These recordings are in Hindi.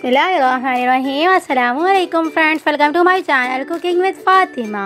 बिस्मिल्लाहिर्रहमानिर्रहीम। अस्सलाम वालेकुम friends, welcome to my channel cooking with Fatima.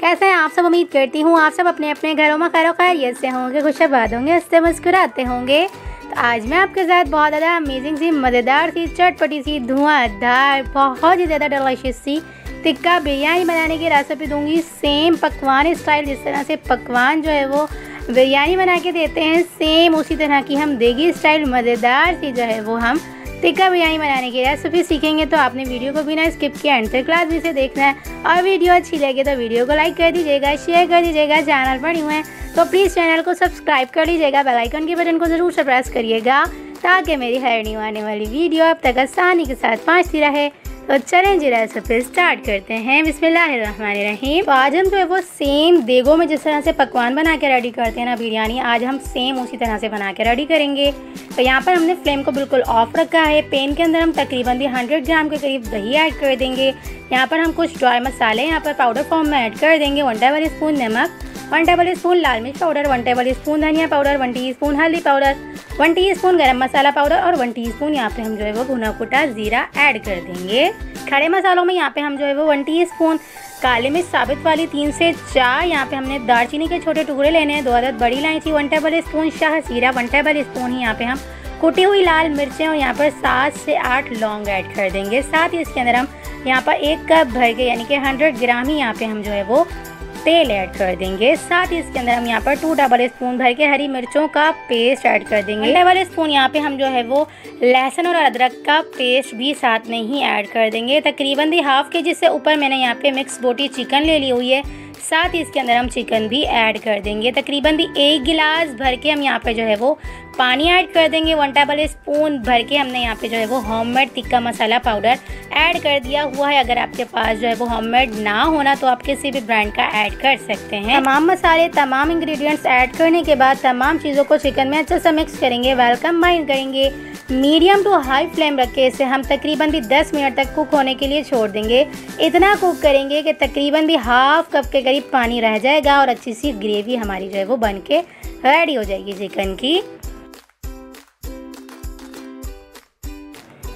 कैसे हैं आप सब? उम्मीद करती हूँ आप सब अपने अपने घरों में खैर खैरियत से होंगे, खुशबाद होंगे, हंसते मुस्कुराते होंगे। तो आज मैं आपके साथ बहुत ज़्यादा अमेजिंग सी, मज़ेदार सी, चटपटी सी, धुआंधार, बहुत ही ज़्यादा डिलीशियस सी टिक्का बिरयानी बनाने की रेसिपी दूंगी। सेम पकवान स्टाइल, जिस तरह से पकवान जो है वो बिरयानी बना के देते हैं, सेम उसी तरह की हम देगी स्टाइल मज़ेदार सी जो है वो हम टिक्का बिरयानी बनाने की रेसिपी सीखेंगे। तो आपने वीडियो को बिना स्किप किए एंड तक क्लास भी से देखना है, और वीडियो अच्छी लगे तो वीडियो को लाइक कर दीजिएगा, शेयर कर दीजिएगा। चैनल पर न्यू है तो प्लीज़ चैनल को सब्सक्राइब कर लीजिएगा, बेल आइकन के बटन को ज़रूर से प्रेस करिएगा ताकि मेरी हर न्यू आने वाली वीडियो अब तक आसानी के साथ पहुँचती रहे। तो चलें जी रेसिपी स्टार्ट करते हैं। बिस्मिल्लाहिर्रहमानिर्रहीम। तो आज हम जो है वो सेम देगों में जिस तरह से पकवान बना के रेडी करते हैं ना बिरयानी, आज हम सेम उसी तरह से बना के रेडी करेंगे। तो यहाँ पर हमने फ्लेम को बिल्कुल ऑफ रखा है। पैन के अंदर हम तकरीबन 100 ग्राम के करीब दही ऐड कर देंगे। यहाँ पर हम कुछ ड्राई मसाले यहाँ पर पाउडर फॉर्म में ऐड कर देंगे। 1 टेबल स्पून नमक, 1 टेबल स्पून लाल मिर्च पाउडर, 1 टेबल स्पून धनिया पाउडर, 1 टीस्पून हल्दी पाउडर, 1 टीस्पून गरम मसाला पाउडर और 1 टीस्पून यहाँ पे हम जो है वो भुना कुटा जीरा ऐड कर देंगे। खड़े मसालों में यहाँ पे हम जो है वो 1 टीस्पून काली मिर्च साबित वाली 3 से 4 यहाँ पे हमने दालचीनी के छोटे टुकड़े लेने हैं, 2 अदद बड़ी इलायची, 1 टेबल स्पून शाह जीरा, 1 टेबल स्पून ही यहाँ पे हम कुटी हुई लाल मिर्चें और यहाँ पर 7 से 8 लौंग ऐड कर देंगे। साथ ही इसके अंदर हम यहाँ पर 1 कप भर के यानी कि 100 ग्राम ही यहाँ पे हम जो है वो तेल ऐड कर देंगे। साथ ही इसके अंदर हम यहाँ पर 2 टेबल स्पून भर के हरी मिर्चों का पेस्ट ऐड कर देंगे। 1 टेबल स्पून यहाँ पे हम जो है वो लहसुन और अदरक का पेस्ट भी साथ में ही ऐड कर देंगे। तकरीबन ½ केजी से ऊपर मैंने यहाँ पे मिक्स बोटी चिकन ले ली हुई है। साथ ही इसके अंदर हम चिकन भी ऐड कर देंगे। तकरीबन 1 गिलास भर के हम यहाँ पे जो है वो पानी ऐड कर देंगे। 1 टेबल स्पून भर के हमने यहाँ पे जो है वो homemade tikka masala powder add कर दिया हुआ है। अगर आपके पास जो है वो होममेड ना होना तो आप किसी भी ब्रांड का ऐड कर सकते हैं। तमाम मसाले, तमाम इंग्रेडिएंट्स ऐड करने के बाद तमाम चीज़ों को चिकन में अच्छे से मिक्स करेंगे, वेल कंबाइन करेंगे। मीडियम टू हाई फ्लेम रख के इसे हम तकरीबन भी 10 मिनट तक कुक होने के लिए छोड़ देंगे। इतना कुक करेंगे कि तकरीबन भी ½ कप के करीब पानी रह जाएगा और अच्छी सी ग्रेवी हमारी जो है वो बन के रेडी हो जाएगी चिकन की।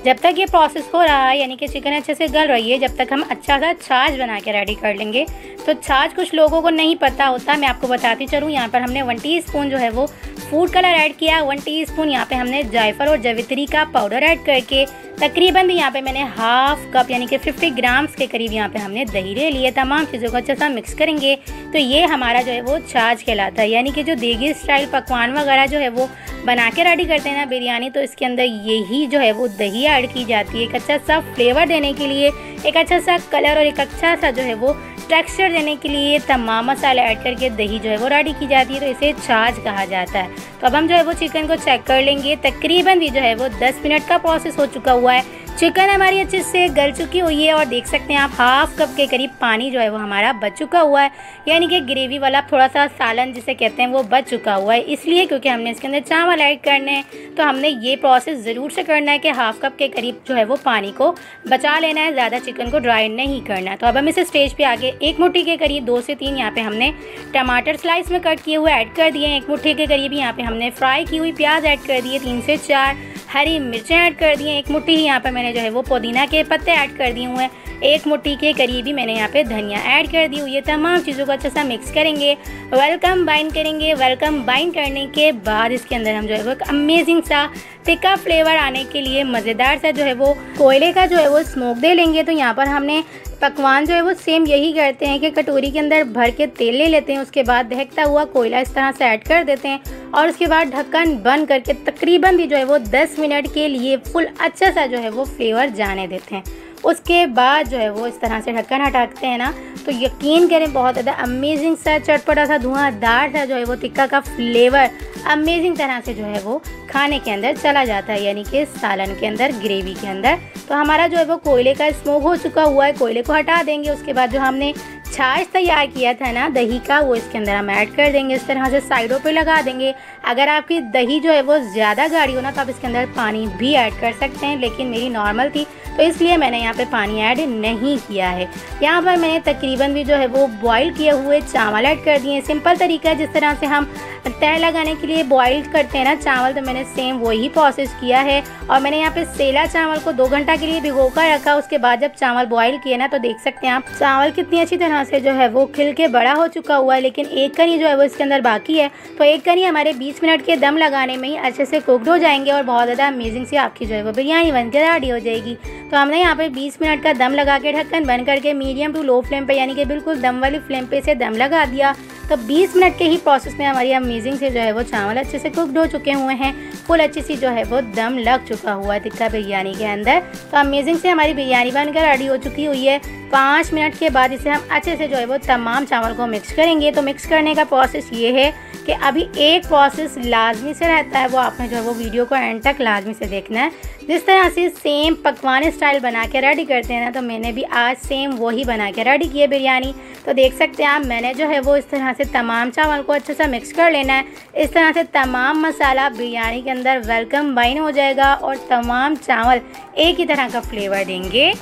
जब तक ये प्रोसेस हो रहा है यानी कि चिकन अच्छे से गल रही है, जब तक हम अच्छा सा छाछ बना के रेडी कर लेंगे। तो छाछ कुछ लोगों को नहीं पता होता, मैं आपको बताती चलूँ। यहाँ पर हमने 1 टीस्पून जो है वो फूड कलर ऐड किया, 1 टीस्पून यहाँ पे हमने जायफल और जवित्री का पाउडर ऐड करके तकरीबन भी यहाँ पे मैंने ½ कप यानी कि 50 ग्राम्स के करीब यहाँ पे हमने दही ले लिए। तमाम चीज़ों को अच्छे से मिक्स करेंगे। तो ये हमारा जो है वो छाछ कहलाता है, यानी कि जो देगी स्टाइल पकवान वगैरह जो है वो बना के रेडी करते हैं ना बिरयानी, तो इसके अंदर यही जो है वो दही ऐड की जाती है। एक अच्छा सा फ्लेवर देने के लिए, एक अच्छा सा कलर और एक अच्छा सा जो है वो टेक्सचर देने के लिए तमाम मसाले ऐड करके दही जो है वो रेडी की जाती है। तो इसे छाछ कहा जाता है। तो अब हम जो है वो चिकन को चेक कर लेंगे। तकरीबन भी जो है वो 10 मिनट का प्रोसेस हो चुका हुआ है। चिकन हमारी अच्छे से गल चुकी हुई है और देख सकते हैं आप ½ कप के करीब पानी जो है वो हमारा बच चुका हुआ है, यानी कि ग्रेवी वाला थोड़ा सा सालन जिसे कहते हैं वो बच चुका हुआ है। इसलिए क्योंकि हमने इसके अंदर चावल ऐड करने हैं, तो हमने ये प्रोसेस ज़रूर से करना है कि ½ कप के करीब जो है वो पानी को बचा लेना है, ज़्यादा चिकन को ड्राई नहीं करना है। तो अब हम इस स्टेज पर आगे 1 मुट्ठी के करीब 2 से 3 यहाँ पे हमने टमाटर स्लाइस में कट किए हुए ऐड कर दिए हैं। 1 मुट्ठी के करीब यहाँ पे हमने फ्राई की हुई प्याज ऐड कर दिए, 3 से 4 हरी मिर्चें ऐड कर दी हैं। 1 मुट्ठी ही यहाँ पर मैंने जो है वो पुदीना के पत्ते ऐड कर दिए हुए हैं। 1 मुट्ठी के करीब ही मैंने यहाँ पे धनिया ऐड कर दी हुई है। तमाम चीज़ों को अच्छे से मिक्स करेंगे, वेल कंबाइन करेंगे। वेल कंबाइन करने के बाद इसके अंदर हम जो है वो एक अमेजिंग सा टिक्का फ्लेवर आने के लिए मज़ेदार सा जो है वो कोयले का जो है वो स्मोक दे लेंगे। तो यहाँ पर हमने पकवान जो है वो सेम यही करते हैं कि कटोरी के अंदर भर के तेल ले लेते हैं, उसके बाद दहकता हुआ कोयला इस तरह से ऐड कर देते हैं और उसके बाद ढक्कन बंद करके तकरीबन भी जो है वो 10 मिनट के लिए फुल अच्छा सा जो है वो फ्लेवर जाने देते हैं। उसके बाद जो है वो इस तरह से ढक्कन हटाते हैं ना, तो यकीन करें बहुत ज़्यादा अमेजिंग सा, चटपटा सा, धुआंधार सा जो है वो टिक्का का फ्लेवर अमेजिंग तरह से जो है वो खाने के अंदर चला जाता है, यानी कि सालन के अंदर, ग्रेवी के अंदर। तो हमारा जो है वो कोयले का स्मोक हो चुका हुआ है, कोयले को हटा देंगे। उसके बाद जो हमने छाछ तैयार किया था ना दही का, वो इसके अंदर हम ऐड कर देंगे। इस तरह से साइडों पे लगा देंगे। अगर आपकी दही जो है वो ज़्यादा गाढ़ी हो ना तो आप इसके अंदर पानी भी ऐड कर सकते हैं, लेकिन मेरी नॉर्मल थी तो इसलिए मैंने यहाँ पे पानी ऐड नहीं किया है। यहाँ पर मैंने तकरीबन भी जो है वो बॉईल किए हुए चावल ऐड कर दिए। सिंपल तरीका है, जिस तरह से हम तह लगाने के लिए बॉईल करते हैं ना चावल, तो मैंने सेम वही प्रोसेस किया है। और मैंने यहाँ पे सेला चावल को 2 घंटा के लिए भिगो कर रखा। उसके बाद जब चावल बॉईल किए ना तो देख सकते हैं आप चावल कितनी अच्छी तरह से जो है वो खिल के बड़ा हो चुका हुआ है, लेकिन एक कनी जो है वो इसके अंदर बाकी है। तो एक कनी हमारे 20 मिनट के दम लगाने में ही अच्छे से कुकड हो जाएंगे और बहुत ज़्यादा अमेजिंग सी आपकी जो है वो बिरयानी बनकर रेडी हो जाएगी। तो हमने यहाँ पे 20 मिनट का दम लगा के ढक्कन बंद करके मीडियम टू लो फ्लेम पे, यानी कि बिल्कुल दम वाली फ्लेम पे इसे दम लगा दिया। तो 20 मिनट के ही प्रोसेस में हमारी अमेजिंग से जो है वो चावल अच्छे से कुकड हो चुके हुए हैं। फुल अच्छी सी जो है वो दम लग चुका हुआ है टिक्का बिरयानी के अंदर। तो अमेजिंग से हमारी बिरयानी बनकर रेडी हो चुकी हुई है। 5 मिनट के बाद इसे हम अच्छे से जो है वो तमाम चावल को मिक्स करेंगे। तो मिक्स करने का प्रोसेस ये है कि अभी एक प्रोसेस लाजमी से रहता है, वो आपने जो है वो वीडियो को एंड तक लाजमी से देखना है। जिस तरह से सेम पकवान स्टाइल बना के रेडी करते हैं ना, तो मैंने भी आज सेम वही बना के रेडी की है बिरयानी। तो देख सकते हैं आप, मैंने जो है वो इस तरह से तमाम चावल को अच्छे से मिक्स कर लेना है। इस तरह से तमाम मसाला बिरयानी के अंदर वेलकम बाइन हो जाएगा और तमाम चावल एक ही तरह का फ्लेवर देंगे।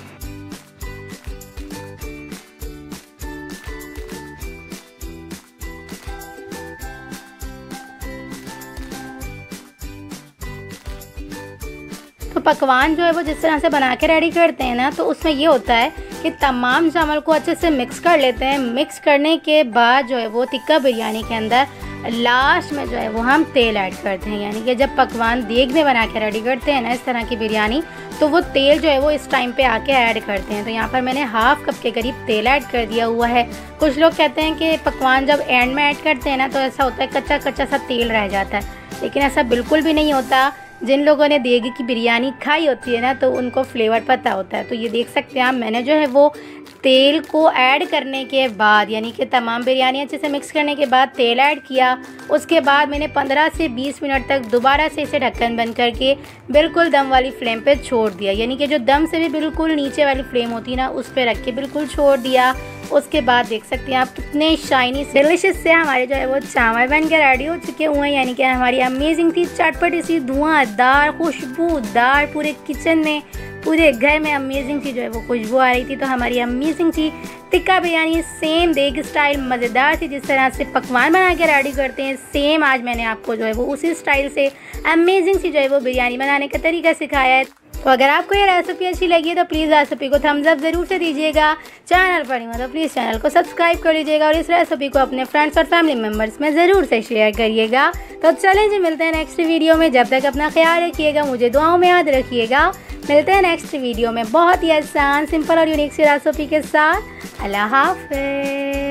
तो पकवान जो है वो जिस तरह से बना के रेडी करते हैं ना, तो उसमें ये होता है कि तमाम चावल को अच्छे से मिक्स कर लेते हैं। मिक्स करने के बाद जो है वो टिक्का बिरयानी के अंदर लास्ट में जो है वो हम तेल ऐड करते हैं। यानी कि जब पकवान देग में बना के रेडी करते हैं ना इस तरह की बिरयानी, तो वो तेल जो है वो इस टाइम पे आके ऐड करते हैं। तो यहाँ पर मैंने हाफ कप के करीब तेल ऐड कर दिया हुआ है। कुछ लोग कहते हैं कि पकवान जब एंड में ऐड करते हैं ना तो ऐसा होता है कच्चा कच्चा सा तेल रह जाता है, लेकिन ऐसा बिल्कुल भी नहीं होता। जिन लोगों ने देग की बिरयानी खाई होती है ना तो उनको फ्लेवर पता होता है। तो ये देख सकते हैं आप, मैंने जो है वो तेल को ऐड करने के बाद, यानी कि तमाम बिरयानी अच्छे से मिक्स करने के बाद तेल ऐड किया। उसके बाद मैंने 15 से 20 मिनट तक दोबारा से इसे ढक्कन बंद करके बिल्कुल दम वाली फ्लेम पे छोड़ दिया। यानी कि जो दम से भी बिल्कुल नीचे वाली फ्लेम होती है ना, उस पर रख के बिल्कुल छोड़ दिया। उसके बाद देख सकते हैं आप कितने शाइनी डिलिशियस से हमारे जो है वो चावल बन के रेडी हो चुके हुए हैं। यानी कि हमारी अमेजिंग सी चटपटी सी धुआंधार खुशबूदार पूरे किचन में, पूरे घर में अमेजिंग सी जो है वो खुशबू आ रही थी। तो हमारी अमेजिंग सी टिक्का बिरयानी सेम देग स्टाइल मज़ेदार थी। जिस तरह से पकवान बना के रेडी करते हैं सेम आज मैंने आपको जो है वो उसी स्टाइल से अमेजिंग सी जो है वो बिरयानी बनाने का तरीका सिखाया है। तो अगर आपको ये रेसिपी अच्छी लगी तो प्लीज़ रेसिपी को थम्स अप ज़रूर से दीजिएगा। चैनल पर नहीं हो तो प्लीज़ चैनल को सब्सक्राइब कर लीजिएगा और इस रेसिपी को अपने फ्रेंड्स और फैमिली मेम्बर्स में ज़रूर से शेयर करिएगा। तो चलें जी, मिलते हैं नेक्स्ट वीडियो में। जब तक अपना ख्याल रखिएगा, मुझे दुआओं में याद रखिएगा। मिलते हैं नेक्स्ट वीडियो में बहुत ही आसान, सिंपल और यूनिक सी रेसिपी के साथ। अल्लाह हाफ़िज़।